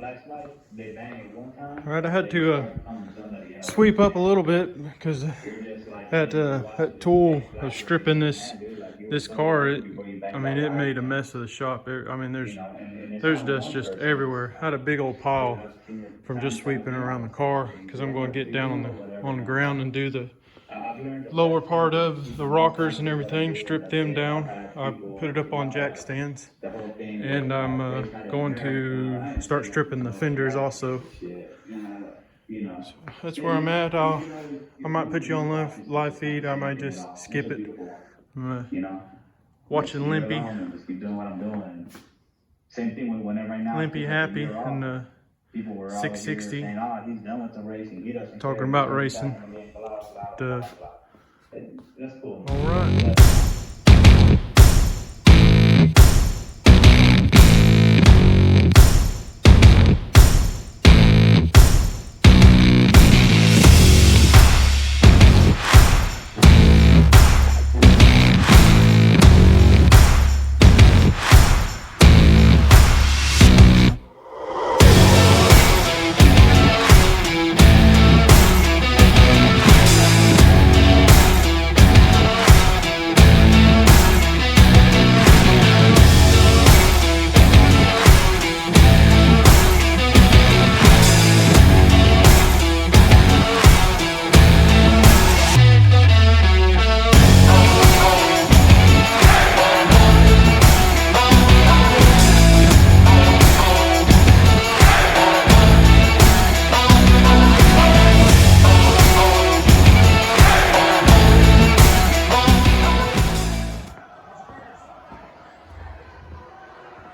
All right, I had to sweep up a little bit because that tool of stripping this car, I mean, it made a mess of the shop. I mean, there's dust just everywhere. I had a big old pile from just sweeping around the car because I'm going to get down on the ground and do the lower part of the rockers and everything, strip them down. I put it up on jack stands, and I'm going to start stripping the fenders also. So that's where I'm at. I might put you on live feed. I might just skip it. I'm watching Limpy. Limpy happy in the 660. Talking about racing. All right.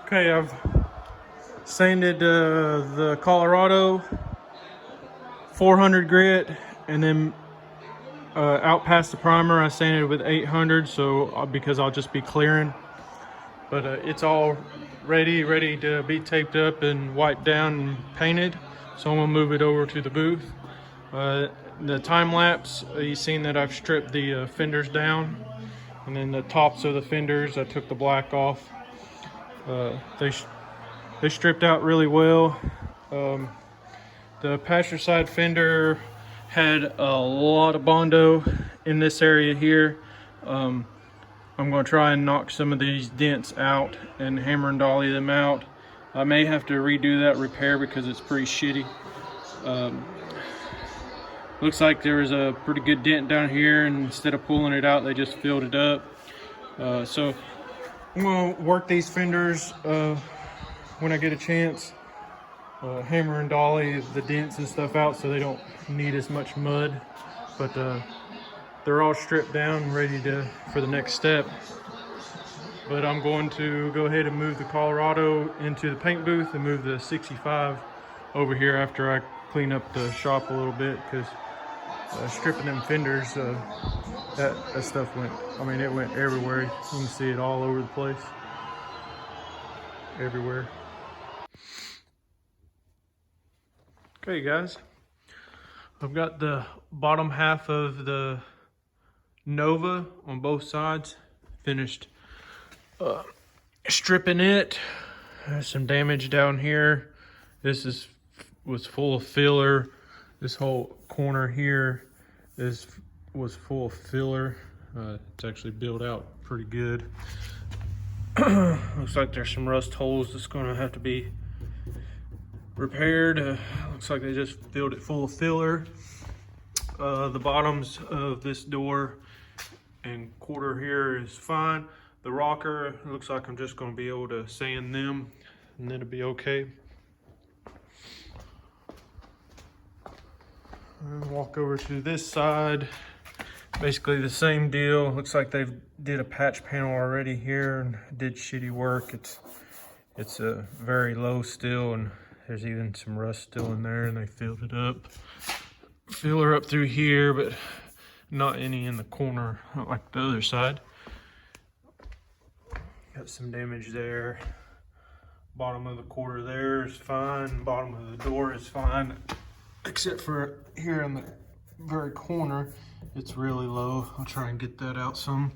Okay, I've sanded the Colorado 400 grit, and then out past the primer I sanded with 800, so because I'll just be clearing. But it's all ready to be taped up and wiped down and painted, so I'm gonna move it over to the booth. The time lapse, you've seen that I've stripped the fenders down, and then the tops of the fenders I took the black off. They stripped out really well. The passenger side fender had a lot of Bondo in this area here. I'm going to try and knock some of these dents out and hammer and dolly them out. I may have to redo that repair because it's pretty shitty. Looks like there was a pretty good dent down here, and instead of pulling it out, they just filled it up. So I'm going to work these fenders when I get a chance. Hammer and dolly the dents and stuff out so they don't need as much mud. But they're all stripped down, ready for the next step. But I'm going to go ahead and move the Colorado into the paint booth and move the 65 over here after I clean up the shop a little bit, because stripping them fenders, that stuff went, I mean, it went everywhere. You can see it all over the place, everywhere. Okay guys, I've got the bottom half of the Nova on both sides finished stripping it. There's some damage down here. This was full of filler. This whole corner here was full of filler. It's actually built out pretty good. Looks like there's some rust holes that's going to have to be repaired. Looks like they just filled it full of filler. The bottoms of this door and quarter here is fine. The rocker, looks like I'm just going to be able to sand them and then it'll be okay. And walk over to this side. Basically the same deal. Looks like they've did a patch panel already here and did shitty work. It's a very low still, and there's even some rust still in there, and they filled it up. Filler up through here, but not any in the corner, not like the other side. Got some damage there. Bottom of the quarter there is fine. Bottom of the door is fine, except for here in the very corner. It's really low. I'll try and get that out some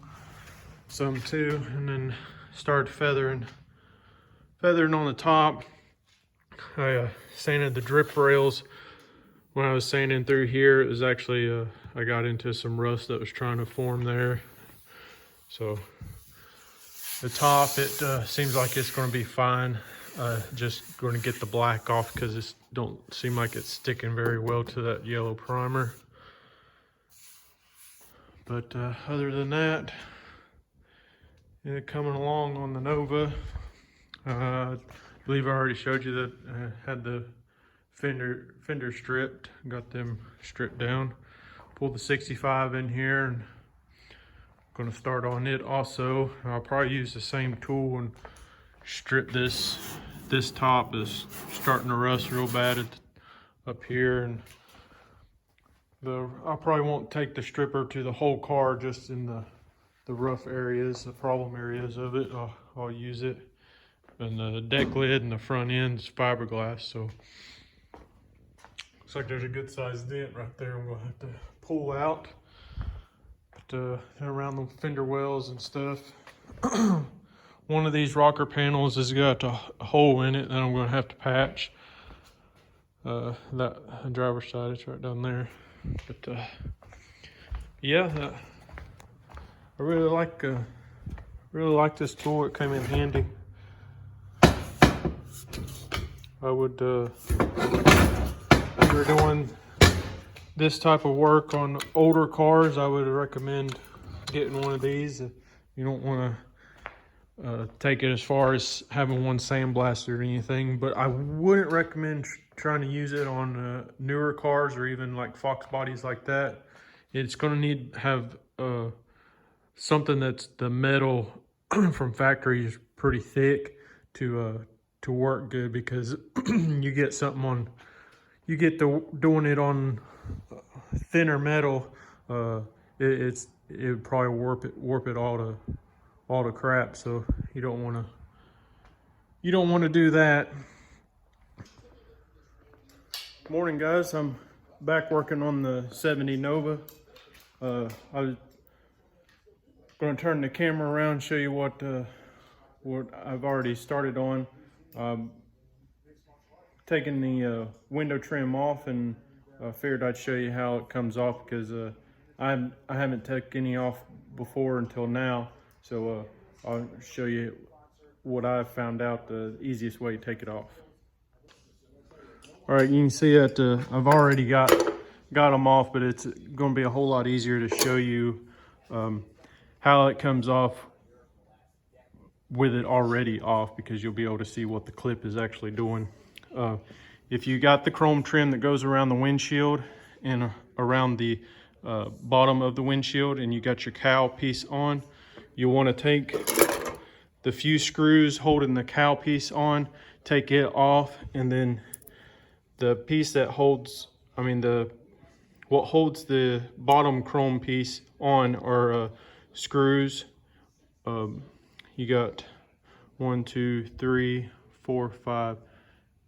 too, and then start feathering on the top. I sanded the drip rails. When I was sanding through here, it was actually, I got into some rust that was trying to form there. So the top, it seems like it's going to be fine. Just going to get the black off because it don't seem like it's sticking very well to that yellow primer. But other than that, yeah, coming along on the Nova. I believe I already showed you that I had the fender stripped, got them stripped down. Pulled the 65 in here and going to start on it also. I'll probably use the same tool and strip this top is starting to rust real bad up here, and I probably won't take the stripper to the whole car, just in the rough areas, the problem areas of it. I'll use it. And the deck lid and the front end's fiberglass, so looks like there's a good sized dent right there I'm gonna have to pull out. But around the fender wells and stuff. One of these rocker panels has got a hole in it that I'm gonna have to patch. That driver's side, it's right down there. But yeah, I really like this tool. It came in handy. I would, if you're doing this type of work on older cars, I would recommend getting one of these. You don't want to take it as far as having one sandblasted or anything, but I wouldn't recommend trying to use it on newer cars or even like Fox bodies like that. It's going to need to have something that's the metal from factory is pretty thick to work good, because you get something on, you get doing it on thinner metal, it would probably warp it all to crap. So you don't want to do that. Morning guys, I'm back working on the 70 Nova. I was going to turn the camera around and show you what I've already started on. Taking the window trim off, and figured I'd show you how it comes off, because I haven't taken any off before until now. So I'll show you what I've found out the easiest way to take it off. All right, you can see that I've already got them off, but it's going to be a whole lot easier to show you how it comes off with it already off, because you'll be able to see what the clip is actually doing. If you got the chrome trim that goes around the windshield and around the bottom of the windshield, and you got your cowl piece on, you want to take the few screws holding the cowl piece on, take it off, and then the piece that holds, what holds the bottom chrome piece on are screws. You got 1, 2, 3, 4, 5,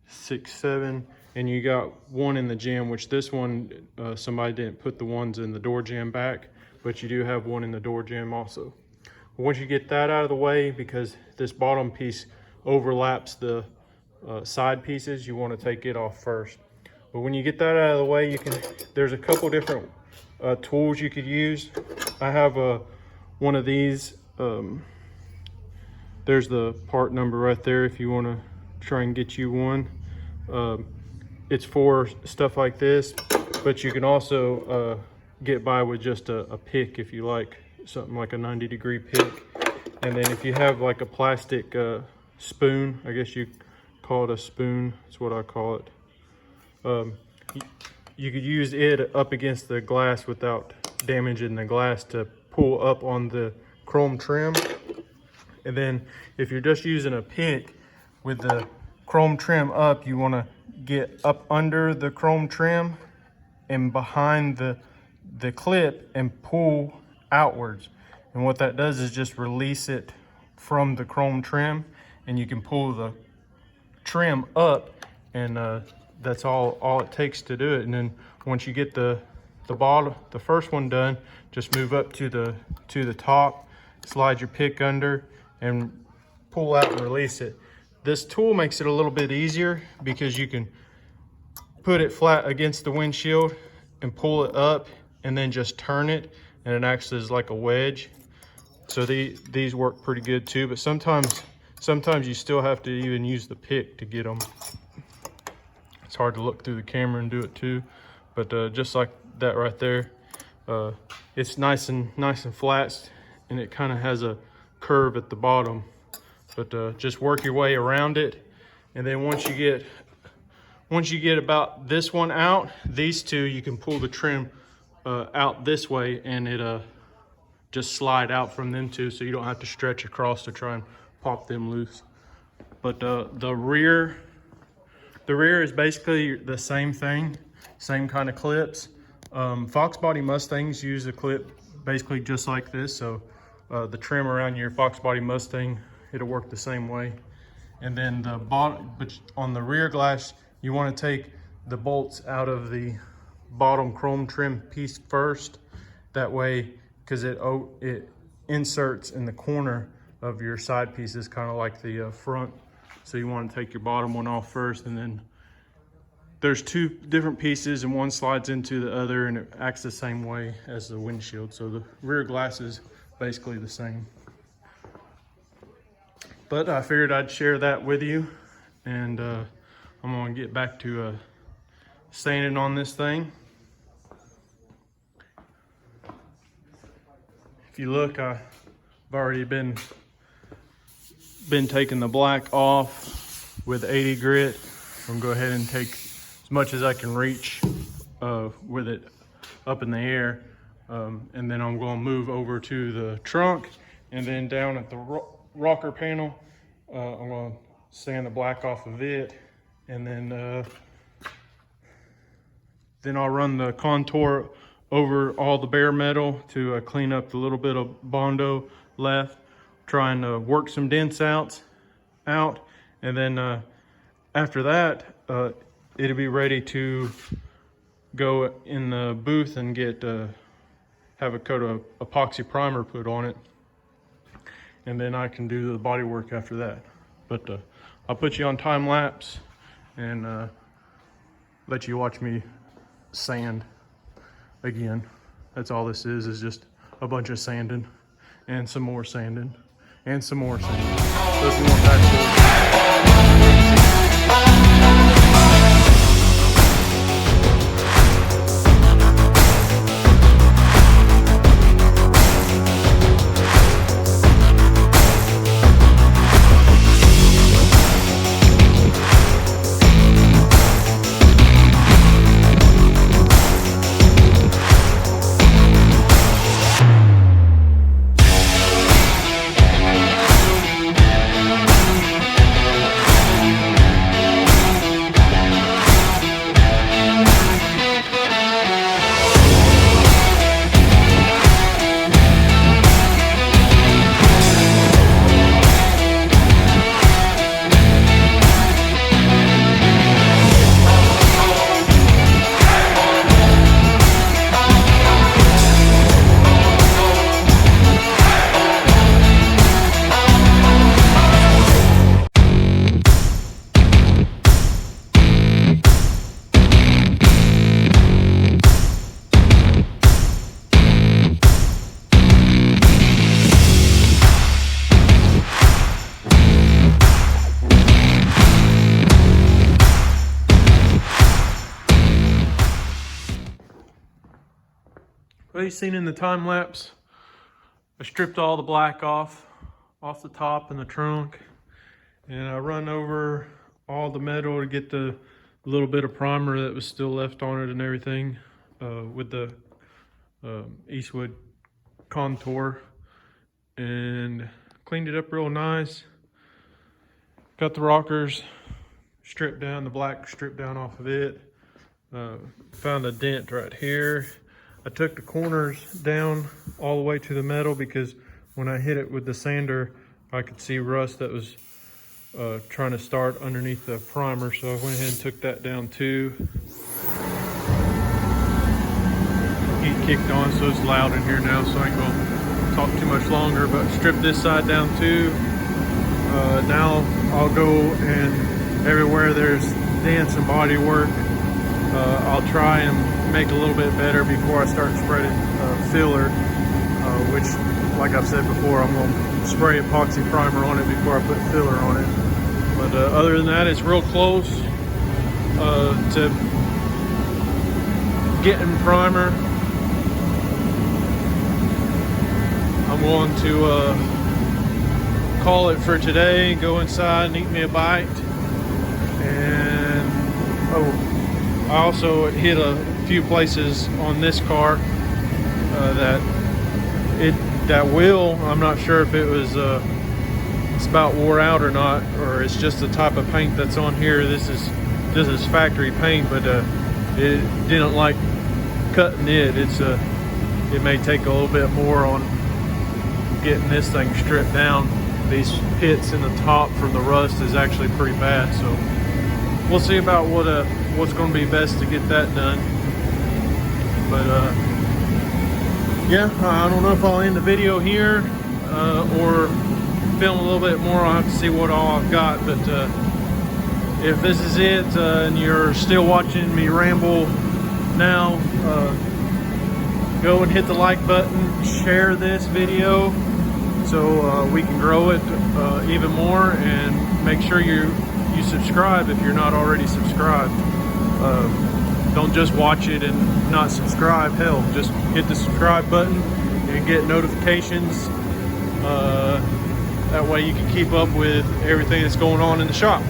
6, 7, and you got one in the jamb, which this one, somebody didn't put the ones in the door jamb back, but you do have one in the door jamb also. Once you get that out of the way, because this bottom piece overlaps the side pieces, you want to take it off first. But when you get that out of the way, there's a couple different tools you could use. I have one of these. There's the part number right there if you want to try and get you one. It's for stuff like this, but you can also get by with just a pick if you like, something like a 90-degree pick. And then if you have like a plastic spoon, I guess you call it a spoon, that's what I call it. You could use it up against the glass without damaging the glass to pull up on the chrome trim. And then if you're just using a pick with the chrome trim up, you want to get up under the chrome trim and behind the clip and pull outwards. And what that does is just release it from the chrome trim, and you can pull the trim up, and that's all it takes to do it. And then once you get the bottom, the first one done, just move up to the top, slide your pick under, and pull out and release it. This tool makes it a little bit easier because you can put it flat against the windshield and pull it up and then just turn it, and it acts as like a wedge. So these work pretty good too, but sometimes you still have to even use the pick to get them. It's hard to look through the camera and do it too, but just like that right there, it's nice and flat, and it kind of has a curve at the bottom. But just work your way around it, and then once you get about this one out, these two you can pull the trim out this way, and it just slide out from them two, so you don't have to stretch across to try and pop them loose. But the rear is basically the same thing, same kind of clips. Fox body Mustangs use a clip basically just like this, so the trim around your Fox body Mustang, it'll work the same way. And then the bottom, but on the rear glass, you want to take the bolts out of the bottom chrome trim piece first. That way, because it inserts in the corner of your side pieces, kind of like the front. So you want to take your bottom one off first, and then there's two different pieces, and one slides into the other, and it acts the same way as the windshield. So the rear glass is basically the same. But I figured I'd share that with you, and I'm gonna get back to sanding on this thing. If you look, I've already been taking the black off with 80 grit. I'm gonna go ahead and take as much as I can reach with it up in the air, and then I'm gonna move over to the trunk, and then down at the rocker panel, I'm gonna sand the black off of it, and then I'll run the contour over all the bare metal to clean up the little bit of Bondo left, trying to work some dents out, and then after that, it'll be ready to go in the booth and get have a coat of epoxy primer put on it, and then I can do the body work after that. But I'll put you on time lapse and let you watch me sand again. That's all this is just a bunch of sanding and some more sanding and some more sanding. So if you want that well, you seen in the time lapse, I stripped all the black off the top and the trunk, and I run over all the metal to get the little bit of primer that was still left on it and everything, with the Eastwood contour, and cleaned it up real nice. Got the rockers stripped down, the black stripped down off of it. Found a dent right here. I took the corners down all the way to the metal because when I hit it with the sander, I could see rust that was trying to start underneath the primer. So I went ahead and took that down too. Heat kicked on, so it's loud in here now, so I ain't gonna talk too much longer, but strip this side down too. Now I'll go and everywhere there's dents and body work, I'll try and make a little bit better before I start spreading filler, which, like I've said before, I'm going to spray epoxy primer on it before I put filler on it. But other than that, it's real close to getting primer. I'm going to call it for today, go inside and eat me a bite. And I also hit a few places on this car that wheel, I'm not sure if it was it's about wore out or not, or it's just the type of paint that's on here. This is factory paint, but it didn't like cutting it. It may take a little bit more on getting this thing stripped down. These pits in the top from the rust is actually pretty bad, so we'll see about what's going to be best to get that done. But yeah, I don't know if I'll end the video here or film a little bit more. I'll have to see what all I've got. But if this is it and you're still watching me ramble now, go and hit the like button, share this video so we can grow it even more, and make sure you subscribe if you're not already subscribed. Don't just watch it and not subscribe. Hell, just hit the subscribe button and get notifications. That way you can keep up with everything that's going on in the shop.